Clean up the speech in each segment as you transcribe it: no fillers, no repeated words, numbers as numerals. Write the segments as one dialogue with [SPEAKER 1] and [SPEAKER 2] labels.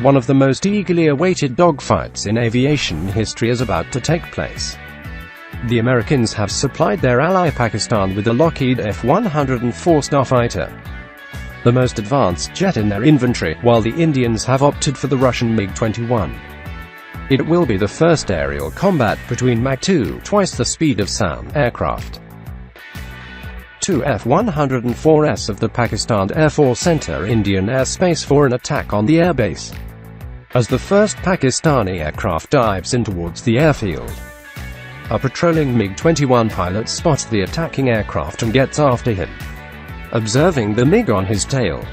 [SPEAKER 1] One of the most eagerly awaited dogfights in aviation history is about to take place. The Americans have supplied their ally Pakistan with the Lockheed F-104 Starfighter, the most advanced jet in their inventory, while the Indians have opted for the Russian MiG-21. It will be the first aerial combat between Mach 2, twice the speed of sound, aircraft. Two F-104s of the Pakistan Air Force enter Indian airspace for an attack on the airbase, as the first Pakistani aircraft dives in towards the airfield. A patrolling MiG-21 pilot spots the attacking aircraft and gets after him, observing the MiG on his tail.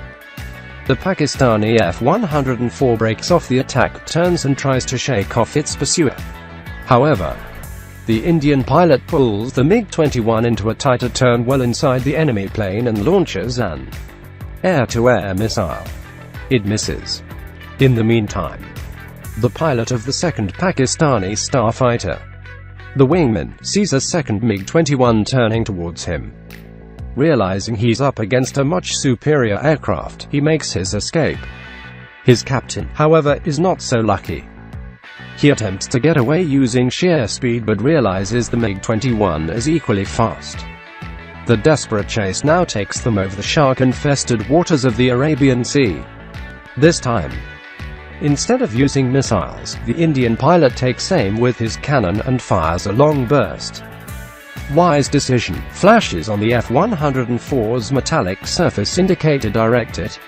[SPEAKER 1] The Pakistani F-104 breaks off the attack, turns and tries to shake off its pursuer. However, the Indian pilot pulls the MiG-21 into a tighter turn well inside the enemy plane and launches an air-to-air missile. It misses. In the meantime, the pilot of the second Pakistani Starfighter, the wingman, sees a second MiG-21 turning towards him. Realizing he's up against a much superior aircraft, he makes his escape. His captain, however, is not so lucky. He attempts to get away using sheer speed but realizes the MiG-21 is equally fast. The desperate chase now takes them over the shark-infested waters of the Arabian Sea. This time, instead of using missiles, the Indian pilot takes aim with his cannon and fires a long burst. Wise decision. Flashes on the F-104's metallic surface indicate a direct hit.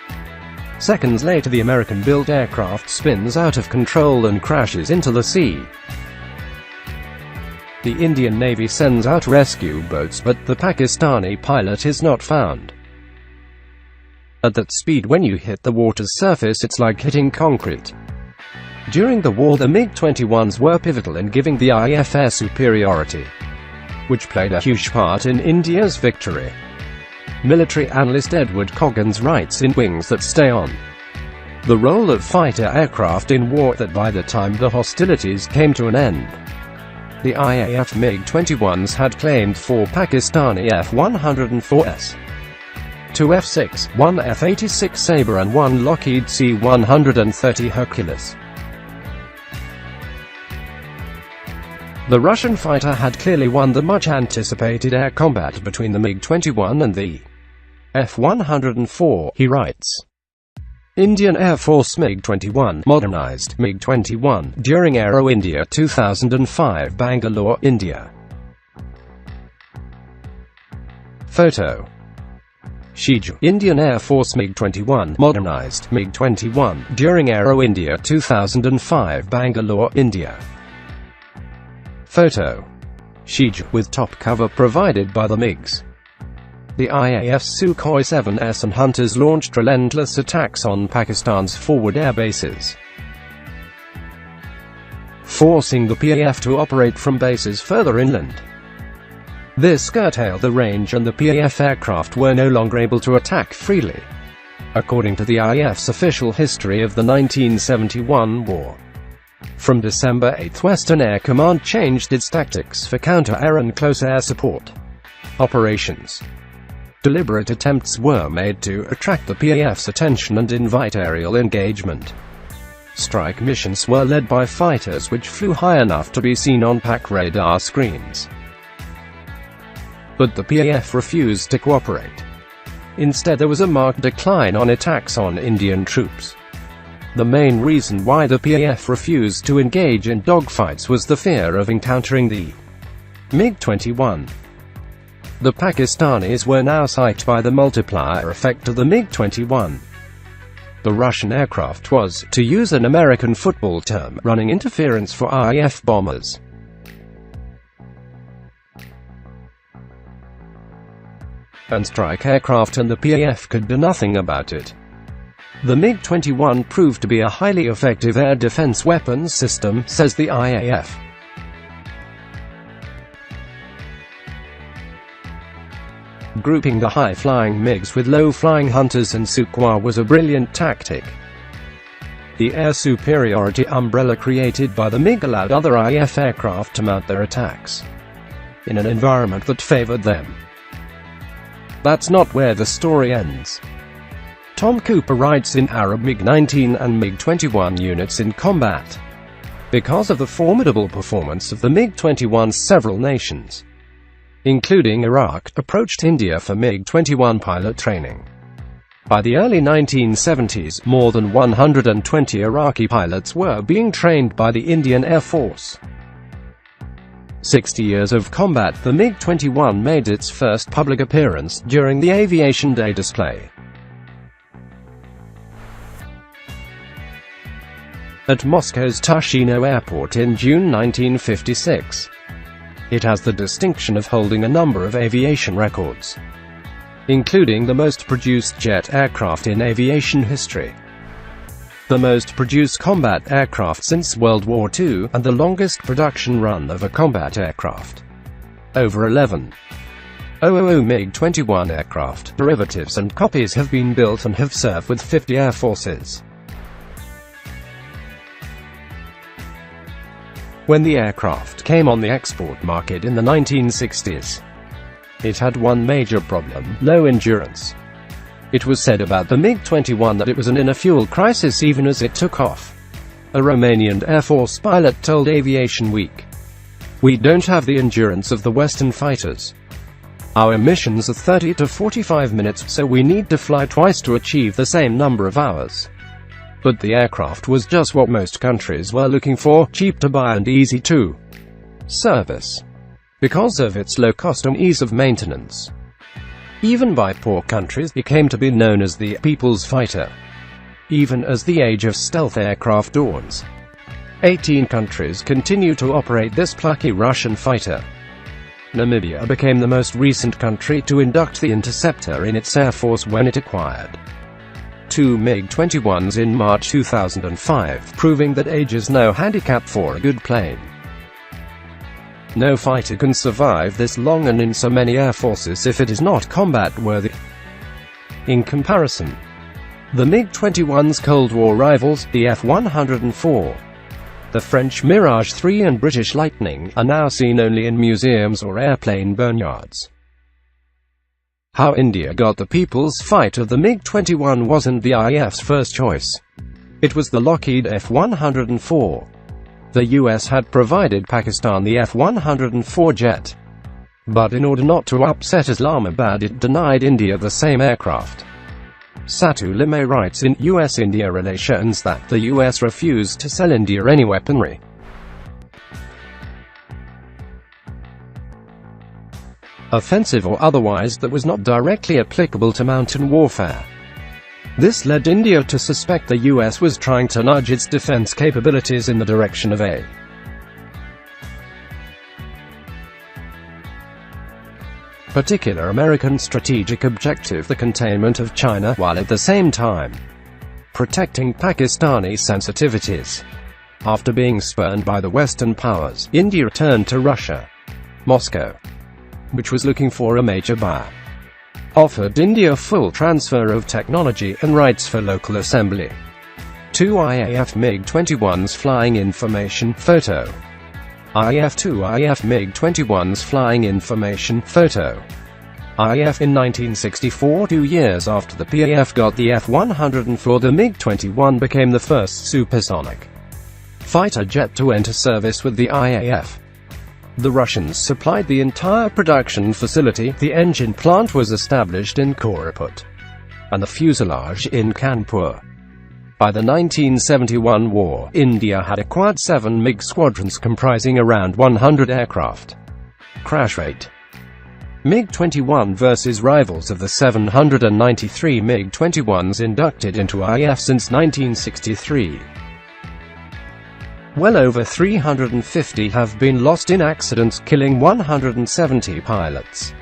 [SPEAKER 1] Seconds later, the American-built aircraft spins out of control and crashes into the sea. The Indian Navy sends out rescue boats, but the Pakistani pilot is not found. At that speed, when you hit the water's surface, it's like hitting concrete. During the war, the MiG-21s were pivotal in giving the IAF air superiority, which played a huge part in India's victory. Military analyst Edward Coggins writes in Wings That Stay On, the role of fighter aircraft in war, that by the time the hostilities came to an end, the IAF MiG-21s had claimed 4 Pakistani F-104s, 2 F-6, 1 F-86 Sabre and 1 Lockheed C-130 Hercules. The Russian fighter had clearly won the much-anticipated air combat between the MiG-21 and the F-104, he writes. Indian Air Force MiG-21, modernized MiG-21, during Aero India 2005, Bangalore, India. Photo. Shiju. Indian Air Force MiG-21, modernized MiG-21, during Aero India 2005, Bangalore, India. Photo. Shiju, with top cover provided by the MiGs. The IAF's Sukhoi 7s and Hunters launched relentless attacks on Pakistan's forward air bases, forcing the PAF to operate from bases further inland. This curtailed the range, and the PAF aircraft were no longer able to attack freely, according to the IAF's official history of the 1971 war. From December 8, Western Air Command changed its tactics for counter-air and close air support operations. Deliberate attempts were made to attract the PAF's attention and invite aerial engagement. Strike missions were led by fighters which flew high enough to be seen on PAC radar screens. But the PAF refused to cooperate. Instead, there was a marked decline on attacks on Indian troops. The main reason why the PAF refused to engage in dogfights was the fear of encountering the MiG-21. The Pakistanis were now psyched by the multiplier effect of the MiG-21. The Russian aircraft was, to use an American football term, running interference for IAF bombers. And strike aircraft, and the PAF could do nothing about it. The MiG-21 proved to be a highly effective air defense weapons system, says the IAF. Grouping the high-flying MiGs with low-flying Hunters and Sukhoi was a brilliant tactic. The air superiority umbrella created by the MiG allowed other IAF aircraft to mount their attacks in an environment that favored them. That's not where the story ends. Tom Cooper writes in Arab MiG-19 and MiG-21 units in combat. Because of the formidable performance of the MiG-21, several nations, including Iraq, approached India for MiG-21 pilot training. By the early 1970s, more than 120 Iraqi pilots were being trained by the Indian Air Force. 60 years of combat, the MiG-21 made its first public appearance during the Aviation Day display at Moscow's Tushino Airport in June 1956. It has the distinction of holding a number of aviation records, including the most produced jet aircraft in aviation history, the most produced combat aircraft since World War II, and the longest production run of a combat aircraft. Over 11,000 MiG-21 aircraft, derivatives and copies have been built and have served with 50 air forces. When the aircraft came on the export market in the 1960s, it had one major problem: low endurance. It was said about the MiG-21 that it was in a fuel crisis even as it took off. A Romanian Air Force pilot told Aviation Week, "We don't have the endurance of the Western fighters. Our missions are 30 to 45 minutes, so we need to fly twice to achieve the same number of hours." But the aircraft was just what most countries were looking for: cheap to buy and easy to service, because of its low cost and ease of maintenance. Even by poor countries, it came to be known as the People's Fighter. Even as the age of stealth aircraft dawns, 18 countries continue to operate this plucky Russian fighter. Namibia became the most recent country to induct the Interceptor in its Air Force when it acquired 2 MiG-21s in March 2005, proving that age is no handicap for a good plane. No fighter can survive this long and in so many air forces if it is not combat-worthy. In comparison, the MiG-21's Cold War rivals, the F-104, the French Mirage 3 and British Lightning, are now seen only in museums or airplane boneyards. How India got the people's fighter, the MiG-21 wasn't the IAF's first choice. It was the Lockheed F-104. The US had provided Pakistan the F-104 jet, but in order not to upset Islamabad, it denied India the same aircraft. Satu Limay writes in US-India Relations that the US refused to sell India any weaponry, offensive or otherwise, that was not directly applicable to mountain warfare. This led India to suspect the US was trying to nudge its defense capabilities in the direction of a particular American strategic objective: the containment of China, while at the same time protecting Pakistani sensitivities. After being spurned by the Western powers, India turned to Russia. Moscow, which was looking for a major buyer, offered India full transfer of technology and rights for local assembly. 2 IAF MiG-21s flying information photo. IAF-2 IAF MiG-21s flying information photo. IAF in 1964, 2 years after the PAF got the F-104, the MiG-21 became the first supersonic fighter jet to enter service with the IAF. The Russians supplied the entire production facility, the engine plant was established in Koraput, and the fuselage in Kanpur. By the 1971 war, India had acquired 7 MiG squadrons comprising around 100 aircraft. Crash rate: MiG-21 versus rivals of the 793 MiG-21s inducted into IAF since 1963. Well over 350 have been lost in accidents, killing 170 pilots.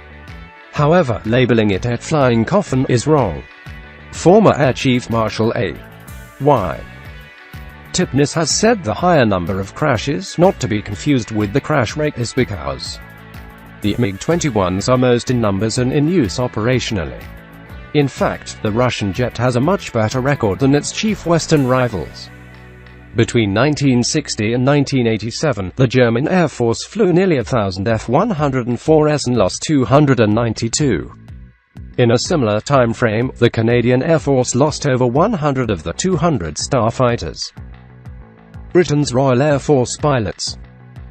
[SPEAKER 1] However, labeling it a flying coffin is wrong. Former Air Chief Marshal A.Y. Tipnis has said the higher number of crashes, not to be confused with the crash rate, is because the MiG-21s are most in numbers and in use operationally. In fact, the Russian jet has a much better record than its chief Western rivals. Between 1960 and 1987, the German Air Force flew nearly 1,000 F-104s and lost 292. In a similar time frame, the Canadian Air Force lost over 100 of the 200 Starfighters. Britain's Royal Air Force pilots,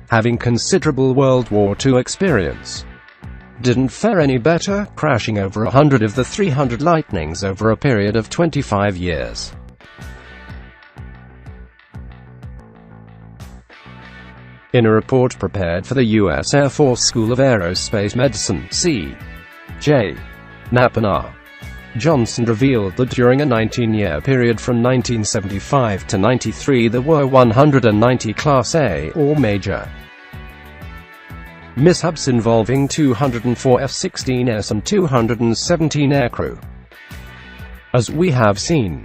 [SPEAKER 1] having considerable World War II experience, didn't fare any better, crashing over 100 of the 300 Lightnings over a period of 25 years. In a report prepared for the U.S. Air Force School of Aerospace Medicine, C.J. Knapp and R. Johnson revealed that during a 19-year period from 1975 to 93 there were 190 Class A, or major, mishaps involving 204 F-16s and 217 aircrew. As we have seen,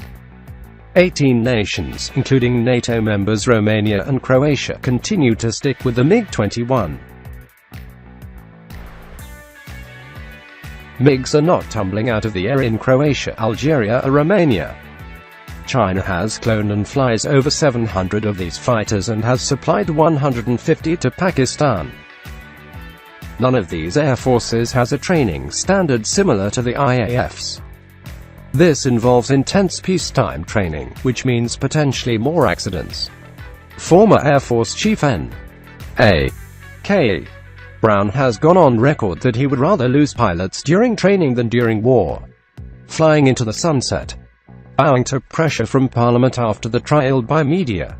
[SPEAKER 1] 18 nations, including NATO members Romania and Croatia, continue to stick with the MiG-21. MiGs are not tumbling out of the air in Croatia, Algeria or Romania. China has cloned and flies over 700 of these fighters and has supplied 150 to Pakistan. None of these air forces has a training standard similar to the IAF's. This involves intense peacetime training, which means potentially more accidents. Former Air Force Chief N.A.K. Brown has gone on record that he would rather lose pilots during training than during war. Flying into the sunset, bowing to pressure from Parliament after the trial by media.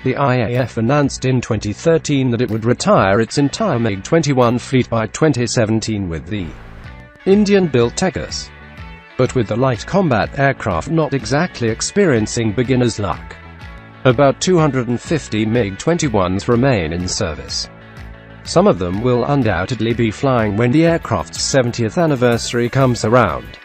[SPEAKER 1] The IAF announced in 2013 that it would retire its entire MiG-21 fleet by 2017 with the Indian-built Tejas, but with the light combat aircraft not exactly experiencing beginner's luck. About 250 MiG-21s remain in service. Some of them will undoubtedly be flying when the aircraft's 70th anniversary comes around.